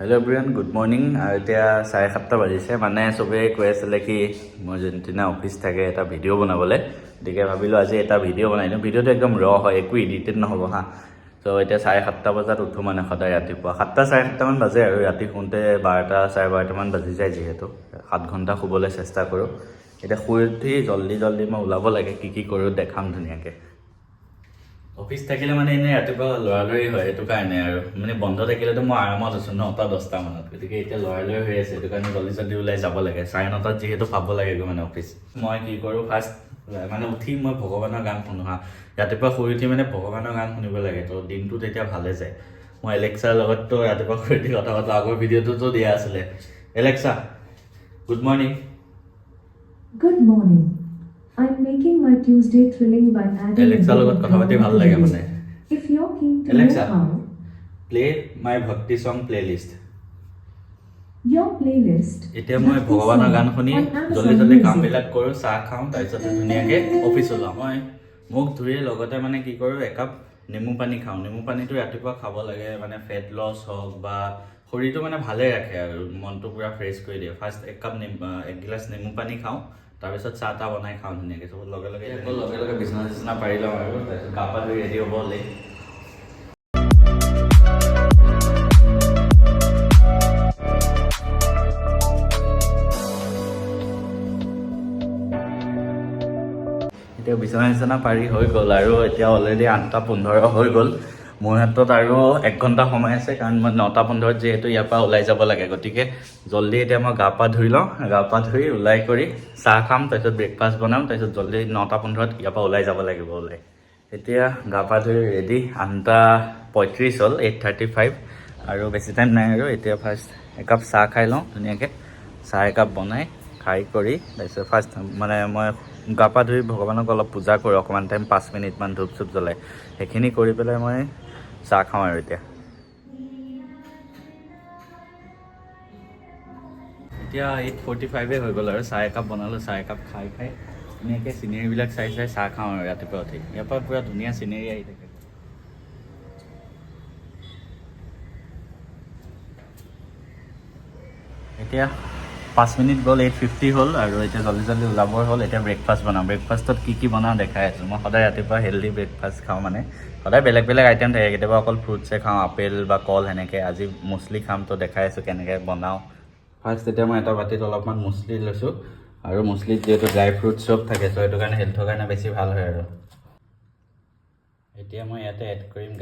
Hello' everyone, good morning. আৰু এতিয়া 7:30 বাজিছে। মানে চবেই কৈ আছিলে কি মোৰ যোনদিনা অফিচ থাকে এটা ভিডিঅ' বনাবলৈ, গতিকে ভাবিলোঁ আজি এটা ভিডিঅ' বনাই দিওঁ। ভিডিঅ'টো একদম হয়, একো এডিটেড নহ'ব হা। ত' এতিয়া 7:30 বজাত উঠোঁ, মানে সদায় ৰাতিপুৱা 7:30 বাজে আৰু ৰাতি শুওঁতে 12 চাৰে 12 বাজি যায়। যিহেতু 7 ঘণ্টা শুবলৈ চেষ্টা কৰোঁ। এতিয়া শুই উঠি জল্দি মই ওলাব লাগে, কি কৰোঁ দেখাম ধুনীয়াকৈ। অফিচ থাকিলে মানে এনেই ৰাতিপুৱা লৰালৰি হয়, সেইটো কাৰণে আৰু মানে বন্ধ থাকিলেতো মই আৰামত আছোঁ 9-10 মানত। গতিকে এতিয়া লৰালৰি হৈ আছে, সেইটো কাৰণে জল্দি ওলাই যাব লাগে। 9:30 যিহেতু পাব লাগে মানে অফিচ। মই কি কৰোঁ, ফাৰ্ষ্ট মানে উঠি মই ভগৱানৰ গান শুনো হা। ৰাতিপুৱা শুই উঠি মানে ভগৱানৰ গান শুনিব লাগে, তো দিনটো তেতিয়া ভালে যায়। মই এলেক্সাৰ লগততো ৰাতিপুৱা শুই উঠি কথা পাতোঁ। আগৰ ভিডিঅ'টোতো দিয়া আছিলে, Alexa good morning. Good morning. I'm making my Tuesday thrilling by adding এলেক্সাৰ লগত কথা পাতি ভাল লাগে মানে। If you're keen to Alexa, know how, play মাই ভক্তি ছং প্লেলিষ্ট। your playlist. এতিয়া মই Bhakti ভগৱানৰ song গান শুনি on Amazon জল্দি Music. কামবিলাক কৰোঁ, চাহ খাওঁ, তাৰপিছতে ধুনীয়াকৈ অফিচ ওলাওঁ। মই মুখ ধুই লগতে মানে কি কৰোঁ, একাপ নেমু পানী খাওঁ। নেমু পানীটো ৰাতিপুৱা খাব লাগে, মানে ফেট লছ হওক বা শৰীৰটো মানে ভালে ৰাখে আৰু মনটো পূৰা ফ্ৰেছ কৰি দিয়ে। ফাৰ্ষ্ট এক গিলাচ নেমু পানী খাওঁ, তাৰপিছত চাহ তাহ বনাই খাওঁ ধুনীয়াকৈ। চব লগে লগে বিচনা পাৰি লওঁ আৰু তাৰপিছত গা পা ধুই ৰেডি হ'ব হ'লেই। এতিয়া বিচনা পাৰি হৈ গ'ল আৰু এতিয়া অলৰেডি 8:15 হৈ গ'ল। মোৰ হাতত আৰু 1 ঘণ্টা সময় আছে, কাৰণ মই 9:15 যিহেতু ইয়াৰ পৰা ওলাই যাব লাগে। গতিকে জল্দি এতিয়া মই গা পা ধুই লওঁ, গা পা ধুই ওলাই কৰি চাহ খাম, তাৰপিছত ব্ৰেকফাষ্ট বনাম, তাৰপিছত জল্দি 9:15 ইয়াৰ পৰা ওলাই যাব লাগিব ওলাই। এতিয়া গা পা ধুই ৰেডি, 8:35 হ'ল, 8:35 আৰু বেছি টাইম নাই আৰু। এতিয়া ফাৰ্ষ্ট একাপ চাহ খাই লওঁ ধুনীয়াকৈ। চাহ একাপ বনাই খাই কৰি তাৰপিছত ফাৰ্ষ্ট মানে মই গা পা ধুই ভগৱানক অলপ পূজা কৰোঁ, অকণমান টাইম 5 মিনিটমান ধূপ চুপ জ্বলাই। সেইখিনি কৰি পেলাই মই চাহ খাওঁ আৰু এতিয়া 8:45 হৈ গ'ল আৰু চাহ একাপ বনালোঁ। চাহ একাপ খাই ধুনীয়াকৈ চিনেৰীবিলাক চাই চাহ খাওঁ আৰু ৰাতিপুৱা উঠি। ইয়াৰ পৰা পূৰা ধুনীয়া চিনেৰী আহি থাকে। এতিয়া 5 মিনিট গ'ল, 8:50 হ'ল আৰু এতিয়া জল্দি ওলাবৰ হ'ল। এতিয়া ব্ৰেকফাষ্ট বনাওঁ। ব্ৰেকফাষ্টত কি বনাওঁ দেখাই আছোঁ। মই সদায় ৰাতিপুৱা হেল্ডি ব্ৰেকফাষ্ট খাওঁ, মানে সদায় বেলেগ আইটেম থাকে। কেতিয়াবা অকল ফ্ৰুটছে খাওঁ, আপেল বা কল সেনেকৈ। আজি মুছলি খাম, তো দেখাই আছোঁ কেনেকৈ বনাওঁ। ফাৰ্ষ্ট এতিয়া মই এটা বাতিত অলপমান মুছলি লৈছোঁ, আৰু মুছলিত যিহেতু ড্ৰাই ফ্ৰুট চব থাকে, তো সেইটো কাৰণে হেল্থৰ কাৰণে বেছি ভাল হয় আৰু। এতিয়া মই ইয়াতে এড কৰিম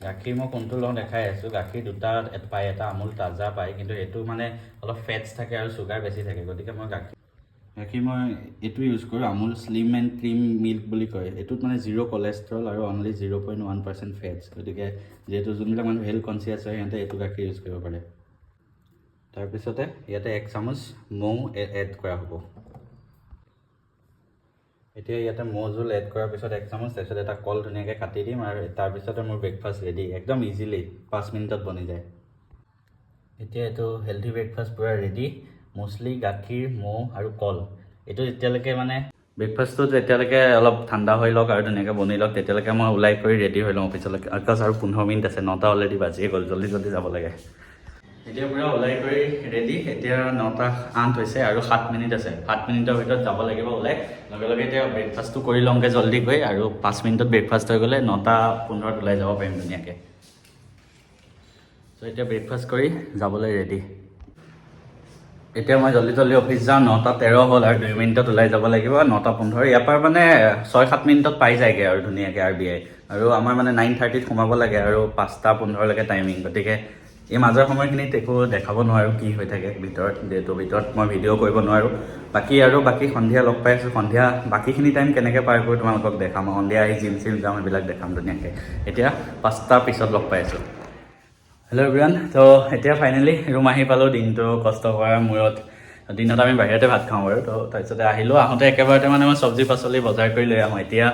গাখীৰ মই কোনটো লওঁ দেখাই আছোঁ। গাখীৰ দুটা পায়, এটা আমুল তাজা পায়, কিন্তু এইটো মানে অলপ ফেটছ থাকে আৰু চুগাৰ বেছি থাকে। গতিকে মই গাখীৰ মই এইটো ইউজ কৰোঁ, Amul slim and cream milk বুলি কয়। এইটোত মানে 0 কলেষ্ট্ৰল আৰু অনলি 0.1% ফেটছ। গতিকে যিহেতু যোনবিলাক মানুহ হেল্থ কনচিয়াছ হয়, সিহঁতে এইটো গাখীৰ ইউজ কৰিব পাৰে। তাৰপিছতে ইয়াতে 1 চামুচ মৌ এড কৰা হ'ব। এতিয়া ইয়াতে মৌজোল এড কৰাৰ পিছত 1 চামুচ, তাৰপিছত এটা কল ধুনীয়াকৈ কাটি দিম, আৰু তাৰপিছতে মোৰ ব্ৰেকফাষ্ট ৰেডি। একদম ইজিলি 5 মিনিটত বনি যায়। এতিয়া এইটো হেল্থি ব্ৰেকফাষ্ট পূৰা ৰেডি। মুছলি, গাখীৰ, মৌ আৰু কল। এইটো এতিয়ালৈকে মানে ব্ৰেকফাষ্টটো যেতিয়ালৈকে অলপ ঠাণ্ডা হৈ লওক আৰু ধুনীয়াকৈ বনি লওক, তেতিয়ালৈকে মই ওলাই কৰি ৰেডি হৈ লওঁ অফিচলৈকে। আৰু 15 মিনিট আছে, 9টা অলৰেডি বাজিয়ে গ'ল। জল্দি যাব লাগে। এতিয়া পূৰা ওলাই কৰি ৰেডি। এতিয়া 9:08 হৈছে আৰু 7 মিনিট আছে। 7 মিনিটৰ ভিতৰত যাব লাগিব ওলাই। লগে এতিয়া ব্ৰেকফাষ্টটো কৰি লওঁগৈ জল্দি গৈ, আৰু 5 মিনিটত ব্ৰেকফাষ্ট হৈ গ'লে 9:15 ওলাই যাব পাৰিম ধুনীয়াকৈ। ত' এতিয়া ব্ৰেকফাষ্ট কৰি যাবলৈ ৰেডি। এতিয়া মই জল্দি অফিচ যাওঁ। 9:13 হ'ল আৰু 2 মিনিটত ওলাই যাব লাগিব। 9:15 ইয়াৰ পৰা মানে 6-7 মিনিটত পাই যায়গৈ আৰু ধুনীয়াকৈ RBI। আৰু আমাৰ মানে 9:30ত সোমাব লাগে আৰু 5:15লৈকে টাইমিং। গতিকে এই মাজৰ সময়খিনিত একো দেখাব নোৱাৰোঁ কি হৈ থাকে ভিতৰত, যিহেতু ভিতৰত মই ভিডিঅ' কৰিব নোৱাৰোঁ। বাকী সন্ধিয়া লগ পাই আছোঁ। সন্ধিয়া বাকীখিনি টাইম কেনেকৈ পাৰ কৰোঁ তোমালোকক দেখাম। সন্ধিয়া আহি জিম যাম, সেইবিলাক দেখাম ধুনীয়াকৈ। এতিয়া 5টাৰ পিছত লগ পাই আছোঁ। হেল্ল' এভৰিৱান, তো এতিয়া ফাইনেলি ৰুম আহি পালোঁ। দিনটো কষ্ট কৰাৰ মূৰত। দিনত আমি বাহিৰতে ভাত খাওঁ বাৰু। তো তাৰপিছতে আহিলোঁ। আহোঁতে একেবাৰতে মানে মই চব্জি পাচলি বজাৰ কৰি লৈ আহোঁ। এতিয়া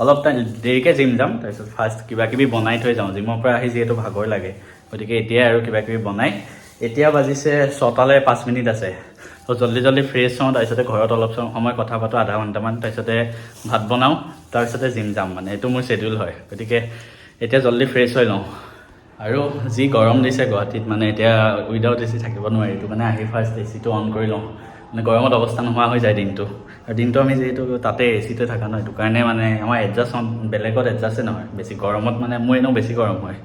অলপ টাইম দেৰিকৈ জিম যাম, তাৰপিছত ফাৰ্ষ্ট কিবাকিবি বনাই থৈ যাওঁ। জিমৰ পৰা আহি যিহেতু ভাগৰ লাগে, গতিকে এতিয়াই আৰু কিবাকিবি বনাই। এতিয়া বাজিছে 6টালৈ 5 মিনিট আছে। তো জল্দি ফ্ৰেছ হওঁ, তাৰপিছতে ঘৰত অলপ সময় কথা পাতোঁ, আধা ঘণ্টামান, তাৰপিছতে ভাত বনাওঁ, তাৰপিছতে জিম যাম। মানে এইটো মোৰ শ্বেডিউল হয়। গতিকে এতিয়া জল্দি ফ্ৰেছ হৈ লওঁ আৰু যি গৰম দিছে গুৱাহাটীত মানে এতিয়া উইদাউট এ চি থাকিব নোৱাৰি, এইটো কাৰণে আহি ফাৰ্ষ্ট এ চিটো অন কৰি লওঁ, মানে গৰমত অৱস্থা নোহোৱা হৈ যায় দিনটো। আৰু দিনটো আমি যিহেতু তাতে এ চিতে থাকা ন, সেইটো কাৰণে মানে আমাৰ এডজাষ্ট বেলেগত এডজাষ্টেই নহয়, বেছি গৰমত মানে মোৰ এনেও বেছি গৰম হয়।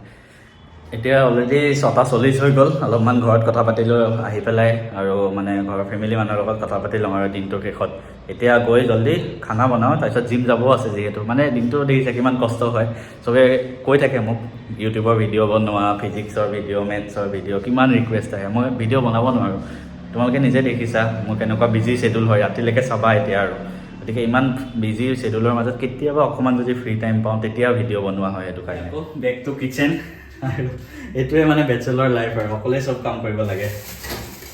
এতিয়া অলৰেডি 6:40 হৈ গ'ল, অলপমান ঘৰত কথা পাতিলোঁ আহি পেলাই, আৰু মানে ঘৰৰ ফেমিলি মানুহৰ লগত কথা পাতি লওঁ আৰু দিনটোৰ শেষত। এতিয়া গৈ জল্দি খানা বনাওঁ, তাৰপিছত জিম যাবও আছে যিহেতু, মানে দিনটো দেখিছে কিমান কষ্ট হয়। চবে কৈ থাকে মোক ইউটিউবৰ ভিডিঅ' বনোৱা, ফিজিক্সৰ ভিডিঅ', মেথছৰ ভিডিঅ', কিমান ৰিকুৱেষ্ট আহে, মই ভিডিঅ' বনাব নোৱাৰোঁ। তোমালোকে নিজে দেখিছা মোৰ কেনেকুৱা বিজি শ্বেডিউল হয়, ৰাতিলৈকে চাবা এতিয়া আৰু। গতিকে ইমান বিজি শ্বেডিউলৰ মাজত কেতিয়াবা অকণমান যদি ফ্ৰী টাইম পাওঁ তেতিয়া ভিডিঅ' বনোৱা হয়, সেইটো কাৰণে। আকৌ বেক টু কিটচেন, আৰু এইটোৱে মানে বেচেলৰ লাইফ আৰু, অকলে চব কাম কৰিব লাগে।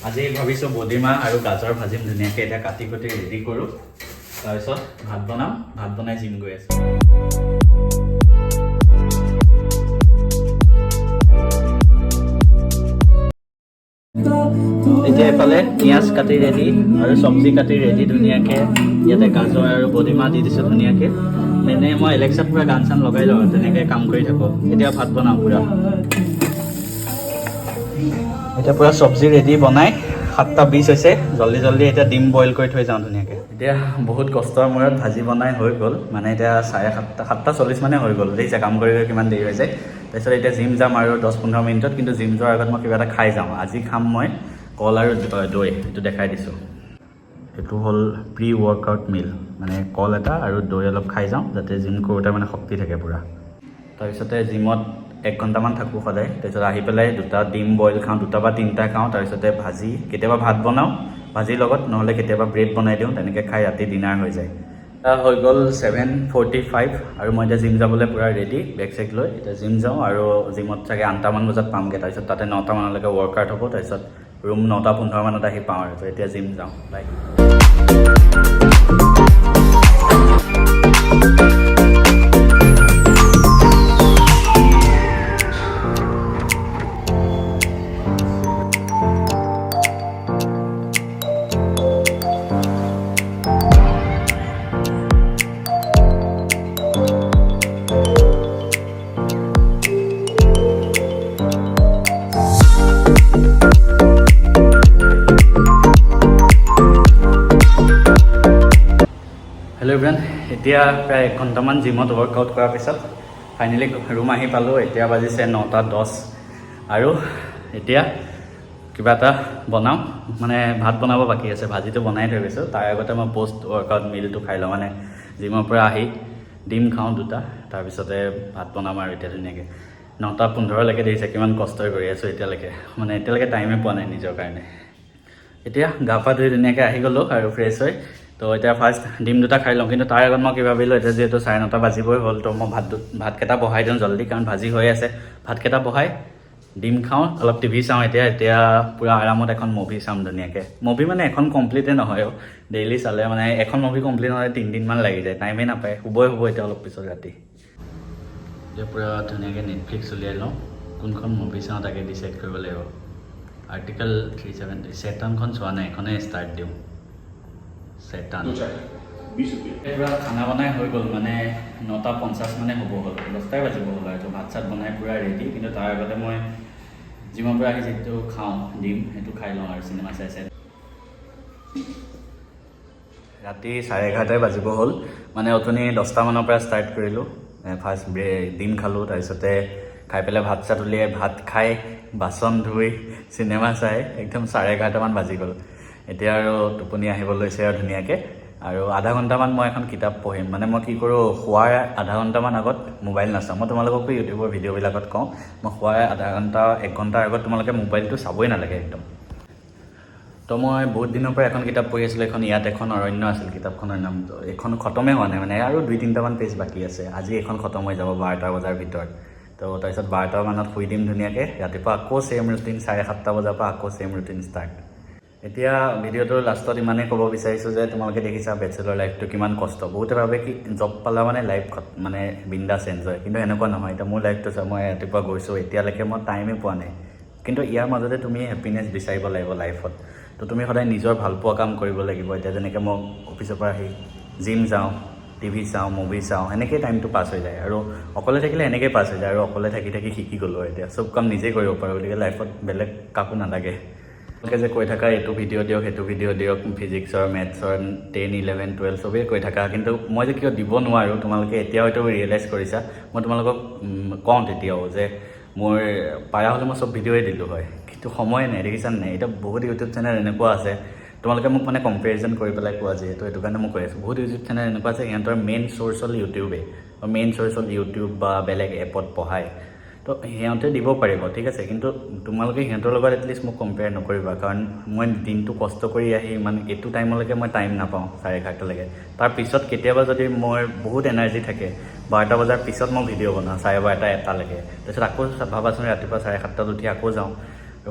আজি ভাবিছোঁ বডিমাহ আৰু গাজৰ ভাজিম ধুনীয়াকৈ, এতিয়া কাটি কুটি ৰেডি কৰোঁ, তাৰপিছত ভাত বনাম, ভাত বনাই জিম গৈ আছোঁ। এতিয়া এইফালে পিঁয়াজ কাটি ৰেডি আৰু চব্জি কাটি ৰেডি ধুনীয়াকৈ, ইয়াতে গাজৰ আৰু বডিমাহ দি দিছোঁ ধুনীয়াকৈ। এনেই মই এলেক্সাত পূৰা গান চান লগাই লওঁ, তেনেকৈ কাম কৰি থাকোঁ। এতিয়া ভাত বনাওঁ পূৰা, এতিয়া পূৰা চব্জি ৰেডি বনাই 7:20 হৈছে, জল্দি জল্দি এতিয়া ডিম বইল কৰি থৈ যাওঁ ধুনীয়াকৈ। এতিয়া বহুত কষ্টৰ মূৰত ভাজি বনাই হৈ গ'ল, মানে এতিয়া 7:40 মানে হৈ গ'ল, দেখিছে কাম কৰি কিমান দেৰি হৈছে। তাৰপিছত এতিয়া জিম যাম আৰু 10-15 মিনিটত, কিন্তু জিম যোৱাৰ আগত মই কিবা এটা খাই যাওঁ। আজি খাম মই কল আৰু দৈ, এইটো দেখাই দিছোঁ। এইটো হ'ল প্ৰি ৱৰ্কআউট মিল, মানে কল এটা আৰু দৈ অলপ খাই যাওঁ, যাতে জিম কৰোঁতে মানে শক্তি থাকে পূৰা। তাৰপিছতে জিমত 1 ঘণ্টামান থাকোঁ সদায়, তাৰপিছত আহি পেলাই 2টা ডিম বইল খাওঁ, 2টা বা 3টা খাওঁ, তাৰপিছতে ভাজি, কেতিয়াবা ভাত বনাওঁ ভাজিৰ লগত, নহ'লে কেতিয়াবা ব্ৰেড বনাই দিওঁ, তেনেকৈ খাই ৰাতি ডিনাৰ হৈ যায়। হৈ গ'ল 7:45 আৰু মই এতিয়া জিম যাবলৈ পূৰা ৰেডি, বেগ চেগ লৈ এতিয়া জিম যাওঁ, আৰু জিমত চাগে 8টামান বজাত পামগৈ, তাৰপিছত তাতে 9টা মানলৈকে ৱৰ্কআউট হ'ব, তাৰপিছত ৰুম 9:15 মানত আহি পাওঁ আৰু। তো এতিয়া জিম যাওঁ, বাই। হেল্ল' এভৰিৱান, এতিয়া প্ৰায় 1 ঘণ্টামান জিমত ৱৰ্কআউট কৰাৰ পিছত ফাইনেলি ৰুম আহি পালোঁ। এতিয়া বাজিছে 9:10 আৰু এতিয়া কিবা এটা বনাওঁ, মানে ভাত বনাব বাকী আছে, ভাজিটো বনাই থৈ গৈছোঁ। তাৰ আগতে মই পষ্ট ৱৰ্কআউট মিলটো খাই লওঁ, মানে জিমৰ পৰা আহি ডিম খাওঁ 2টা, তাৰপিছতে ভাত বনাম আৰু এতিয়া ধুনীয়াকৈ। 9:15লৈকে দেখিছে কিমান কষ্টই কৰি আছোঁ এতিয়ালৈকে, মানে এতিয়ালৈকে টাইমে পোৱা নাই নিজৰ কাৰণে। এতিয়া গা পা ধুই ধুনীয়াকৈ আহি গ'লোঁ আৰু ফ্ৰেছ হৈ, তো এতিয়া ফাৰ্ষ্ট ডিম 2টা খাই লওঁ। কিন্তু তাৰ আগত মই কি ভাবিলোঁ, এতিয়া যিহেতু 9:30 বাজিবই হ'ল, তো মই ভাতকেইটা বহাই দিওঁ জল্দি, কাৰণ ভাজি হৈ আছে। ভাতকেইটা বহাই ডিম খাওঁ, অলপ টিভি চাওঁ। এতিয়া পূৰা আৰামত এখন মুভি চাম ধুনীয়াকৈ। মুভি মানে এখন কমপ্লিটেই নহয়, ডেইলি চালে মানে এখন মুভি কমপ্লিট নহ'লে 3 দিনমান লাগি যায়, টাইমেই নাপায়। শুবই হ'ব এতিয়া অলপ পিছত ৰাতি। এতিয়া পূৰা ধুনীয়াকৈ নেটফ্লিক্স উলিয়াই লওঁ, কোনখন মুভি চাওঁ তাকে ডিচাইড কৰিব লাগিব। আৰ্টিকেল 370 চেটানখন চোৱা নাই, এখনেই ষ্টাৰ্ট দিওঁ। চেটান এইবাৰ খানা বনাই হৈ গ'ল, মানে 9:50 মানে হ'ব হ'ল, 10টাই বাজিব হ'ল আৰু। ভাত চাত বনাই পূৰা ৰেডি, কিন্তু তাৰ আগতে মই জিমৰ পৰা আহি যিটো খাওঁ ডিম, সেইটো খাই লওঁ আৰু চিনেমা চাই চাই। ৰাতি 11:30 বাজিব হ'ল, মানে অথনি 10টা মানৰ পৰা ষ্টাৰ্ট কৰিলোঁ। ফাৰ্ষ্ট ডিম খালোঁ, তাৰপিছতে খাই পেলাই ভাত চাত উলিয়াই ভাত খাই বাচন ধুই চিনেমা চাই একদম 11:30মান বাজি গ'ল। এতিয়া আৰু টোপনি আহিব লৈছে আৰু ধুনীয়াকৈ, আৰু আধা ঘণ্টামান মই এখন কিতাপ পঢ়িম। মানে মই কি কৰোঁ, শোৱাৰ আধা ঘণ্টামান আগত মোবাইল নাচাওঁ। মই তোমালোককো ইউটিউবৰ ভিডিঅ'বিলাকত কওঁ, মই শোৱাৰ আধা ঘণ্টা 1 ঘণ্টাৰ আগত তোমালোকে মোবাইলটো চাবই নালাগে একদম। তো মই বহুত দিনৰ পৰা এখন কিতাপ পঢ়ি আছিলোঁ, এখন ইয়াত এখন অৰণ্য আছিল কিতাপখনৰ নাম। এইখন খতমেই হোৱা নাই, মানে আৰু 2-3টামান পেজ বাকী আছে। আজি এখন খতম হৈ যাব 12টা বজাৰ ভিতৰত। তো তাৰপিছত 12টা মানত শুই দিম ধুনীয়াকৈ, ৰাতিপুৱা আকৌ ছেম ৰুটিন, 7:30 বজাৰ পৰা আকৌ ছেম ৰুটিন ষ্টাৰ্ট। এতিয়া ভিডিঅ'টোৰ লাষ্টত ইমানেই ক'ব বিচাৰিছোঁ যে তোমালোকে দেখিছা বেচেলৰ লাইফটো কিমান কষ্ট। বহুতে ভাবে কি জব পালা মানে লাইফ মানে বিন্দাছ এনজয়, কিন্তু এনেকুৱা নহয়। এতিয়া মোৰ লাইফটো চোৱা, মই ৰাতিপুৱা গৈছোঁ, এতিয়ালৈকে মই টাইমেই পোৱা নাই। কিন্তু ইয়াৰ মাজতে তুমি হেপিনেছ বিচাৰিব লাগিব লাইফত। তো তুমি সদায় নিজৰ ভালপোৱা কাম কৰিব লাগিব। এতিয়া যেনেকৈ মই অফিচৰ পৰা আহি জিম যাওঁ, টিভি চাওঁ মুভি চাওঁ সেনেকৈয়ে টাইমটো পাছ হৈ যায় আৰু অকলে থাকিলে এনেকৈ পাছ হৈ যায় আৰু অকলে থাকি থাকি শিকি গ'লোঁ এতিয়া চব কাম নিজেই কৰিব পাৰোঁ গতিকে লাইফত বেলেগ কাকো নালাগে তোমালোকে যে কৈ থাকা এইটো ভিডিঅ' দিয়ক সেইটো ভিডিঅ' দিয়ক ফিজিক্সৰ মেথছৰ 10, 11, 12 চবেই কৈ থাকা কিন্তু মই যে কিয় দিব নোৱাৰোঁ তোমালোকে এতিয়া হয়তো ৰিয়েলাইজ কৰিছা মই তোমালোকক কওঁ তেতিয়াও যে মোৰ পাৰা হ'লে মই চব ভিডিঅ'ই দিলোঁ হয় কিন্তু সময় নাই দেখিছানে নাই এতিয়া বহুত ইউটিউব চেনেল এনেকুৱা আছে তোমালোকে মোক মানে কম্পেৰিজন কৰি পেলাই কোৱা যিহেতু সেইটো কাৰণে মই কৈ আছোঁ বহুত ইউটিউব চেনেল এনেকুৱা আছে সিহঁতৰ মেইন চ'ৰ্চ হ'ল ইউটিউবেই মেইন চ'ৰ্চ হ'ল ইউটিউব বা বেলেগ এপত পঢ়ায় তো সিহঁতে দিব পাৰিব ঠিক আছে কিন্তু তোমালোকে সিহঁতৰ লগত এটলিষ্ট মোক কম্পেয়াৰ নকৰিবা কাৰণ মই দিনটো কষ্ট কৰি আহি ইমান এইটো টাইমলৈকে মই টাইম নাপাওঁ 11:30লৈকে তাৰপিছত কেতিয়াবা যদি মোৰ বহুত এনাৰ্জি থাকে 12টা বজাৰ পিছত মই ভিডিঅ' বনাওঁ 12:30 1টালৈকে তাৰপিছত আকৌ ভাবাচোন ৰাতিপুৱা 7:30 উঠি আকৌ যাওঁ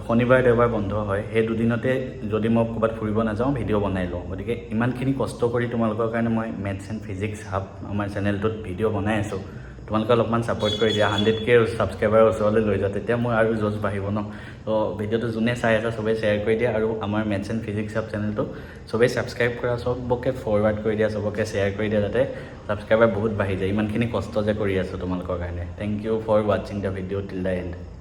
শনিবাৰ দেওবাৰ বন্ধ হয় সেই দুদিনতে যদি মই ক'ৰবাত ফুৰিব নাযাওঁ ভিডিঅ' বনাই লওঁ গতিকে ইমানখিনি কষ্ট কৰি তোমালোকৰ কাৰণে মই মেথছ এণ্ড ফিজিক্স হাব আমাৰ চেনেলটোত ভিডিঅ' বনাই আছোঁ তোমালোকে অলপমান ছাপোৰ্ট কৰি দিয়া 100K ছাবস্ক্ৰাইবাৰৰ ওচৰলৈ লৈ যোৱা তেতিয়া মোৰ আৰু জোচ বাঢ়িব ন তো ভিডিঅ'টো যোনে চাই আছে চবেই শ্বেয়াৰ কৰি দিয়া আৰু আমাৰ মেথছ এণ্ড ফিজিক্স হাব চেনেলটো চবেই ছাবস্ক্ৰাইব কৰা চবকে ফৰৱাৰ্ড কৰি দিয়া চবকে শ্বেয়াৰ কৰি দিয়া যাতে ছাবস্ক্ৰাইবাৰ বহুত বাঢ়ি যায় ইমানখিনি কষ্ট যে কৰি আছোঁ তোমালোকৰ কাৰণে থেংক ইউ ফৰ ৱাচিং দ্য ভিডিঅ' টিল দ্য এণ্ড